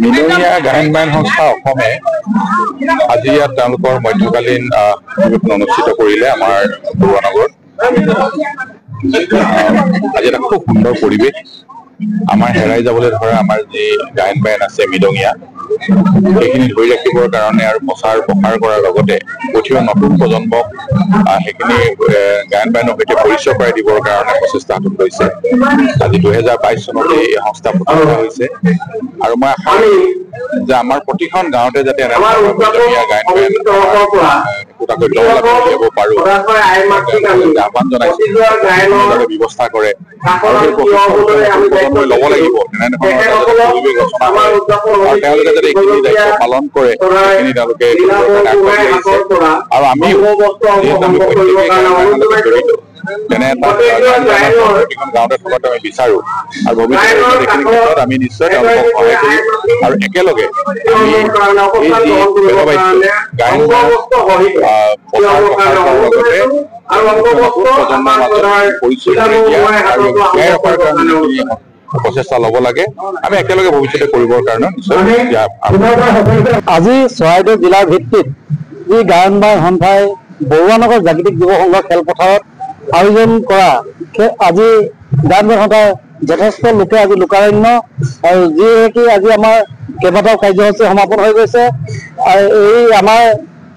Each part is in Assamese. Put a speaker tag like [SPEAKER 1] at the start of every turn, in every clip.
[SPEAKER 1] মিলনীয়া গায়ন বায়ন সংস্থা অসমে আজি ইয়াত তেওঁলোকৰ মধ্যকালীন অধিৱেশন অনুষ্ঠিত কৰিলে আমাৰ বৰুৱানগৰত। আজি এটা খুব সুন্দৰ পৰিৱেশ। আমাৰ হেৰাই যাবলৈ ধৰা আমাৰ যি গায়ন বায়ন আছে মৃদঙীয়া, সেইখিনি ধৰি ৰাখিবৰ কাৰণে আৰু প্ৰচাৰ কৰাৰ লগতে উঠি নতুন প্ৰজন্মক সেইখিনি গায়ন বায়নৰ সৈতে পৰিচয় কৰাই দিবৰ কাৰণে প্ৰচেষ্টা হাতত লৈছে। আজি 2022 চনতে এই সংস্থা প্ৰতিষ্ঠা হৈছে আৰু মই আশা কৰোঁ যে আমাৰ প্ৰতিখন গাঁৱতে যাতে মৃদঙীয়া গায়ন বায়ন একোটাকৈ দল আমি উলিয়াব পাৰোঁ, আহ্বান জনাইছো ব্যৱস্থা কৰে আৰু সেই প্ৰজন্মই ল'ব লাগিব। তেনেধৰণৰ পৰিৱেশ ৰচনা হয় আৰু তেওঁলোকে যাতে এইখিনি দায়িত্ব পালন কৰে, সেইখিনি তেওঁলোকে আগবাঢ়ি আহিছে। আৰু আমি যিহেতু আমি প্ৰত্যেকেই গায়ন বায়নৰ লগত জড়িত, তেনে এটা প্ৰতিখন গাঁৱতে থকাটো আমি বিচাৰো আৰু ভৱিষ্যতে এইখিনি ক্ষেত্ৰত আমি নিশ্চয় তেওঁলোকক সহায় কৰিম আৰু একেলগে আমি এই যি বেদবাদ্য গায়ন বায়ন প্ৰচাৰ কৰাৰ লগতে প্ৰজন্মৰ মাজত পৰিচয় কৰি দিয়া আৰু জীয়াই ৰখাৰ কাৰণে প্ৰচেষ্টা ল'ব লাগে। আমি একেলগে ভৱিষ্যতে কৰিবৰ কাৰণে নিশ্চয়।
[SPEAKER 2] আজি চৰাইদেউ জিলাৰ ভিত্তিত যি গায়ন বায়ন সন্থাই বৰুৱানগৰ জাগতিক যুৱ সংঘ খেলপথাৰত আয়োজন কৰা আজি গায়ন বায়ন সন্থাই যথেষ্ট লোকে আজি লোকাৰণ্য আৰু যিহেতু আজি আমাৰ কেইবাটাও কাৰ্যসূচী সমাপন হৈ গৈছে। আৰু এই আমাৰ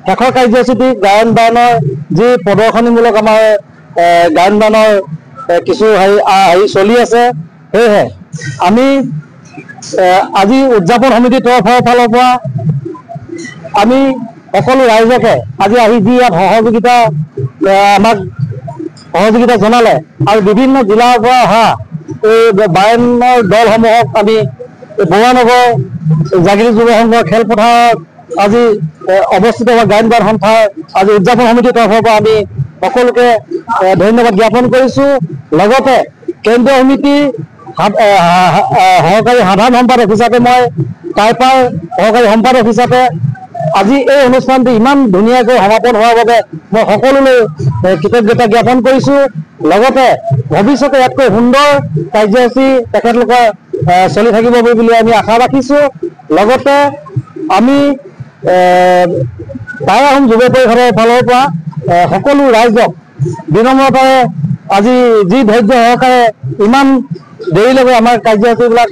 [SPEAKER 2] শেষৰ কাৰ্যসূচীটি গায়ন বায়নৰ যি প্ৰদৰ্শনীমূলক আমাৰ গায়ন বায়নৰ কিছু হেৰি চলি আছে। সেয়েহে আমি আজি উদযাপন সমিতিৰ ফালৰ পৰা আমি সকলো ৰাইজকে আজি আহি যি ইয়াত আমাক সহযোগিতা জনালে আৰু বিভিন্ন জিলাৰ পৰা অহা এই বায়নৰ দলসমূহক আমি বৰুৱানগৰ জাগতিক যুৱ সংঘৰ খেলপথাৰত আজি অৱস্থিত হোৱা গায়ন বায়ন সন্থাৰ আজি উদযাপন সমিতিৰ তৰফৰ পৰা আমি সকলোকে ধন্যবাদ জ্ঞাপন কৰিছোঁ। লগতে কেন্দ্ৰীয় সমিতি সহকাৰী সাধাৰণ সম্পাদক হিচাপে মই টাইপাৰ সহকাৰী সম্পাদক হিচাপে আজি এই অনুষ্ঠানটি ইমান ধুনীয়াকৈ সমাপন হোৱাৰ বাবে মই সকলোলৈ কৃতজ্ঞতা জ্ঞাপন কৰিছোঁ। লগতে ভৱিষ্যতে ইয়াতকৈ সুন্দৰ কাৰ্যসূচী তেখেতলোকৰ চলি থাকিব বুলি আমি আশা ৰাখিছোঁ। লগতে আমি টাই আহোম যুৱ পৰিষদৰ ফালৰ পৰা সকলো ৰাইজক বিনম্ৰতাৰে আজি যি ধৈৰ্য সহকাৰে ইমান দেৰিলৈকে আমাৰ কাৰ্যসূচীবিলাক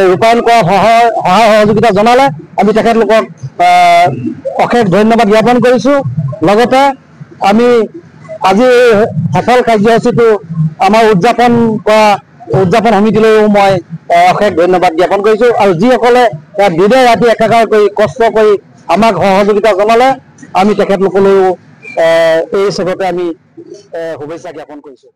[SPEAKER 2] ৰূপায়ণ কৰা সহায় সহযোগিতা জনালে আমি তেখেতলোকক অশেষ ধন্যবাদ জ্ঞাপন কৰিছোঁ। লগতে আমি আজি সফল কাৰ্যসূচীটো আমাৰ উদযাপন সমিতিলৈও মই অশেষ ধন্যবাদ জ্ঞাপন কৰিছোঁ আৰু যিসকলে দিনে ৰাতি একাকাৰ কৰি কষ্ট কৰি আমাক সহযোগিতা জনালে আমি তেখেতলোকলৈও এই হিচাপতে আমি শুভেচ্ছা জ্ঞাপন কৰিছোঁ।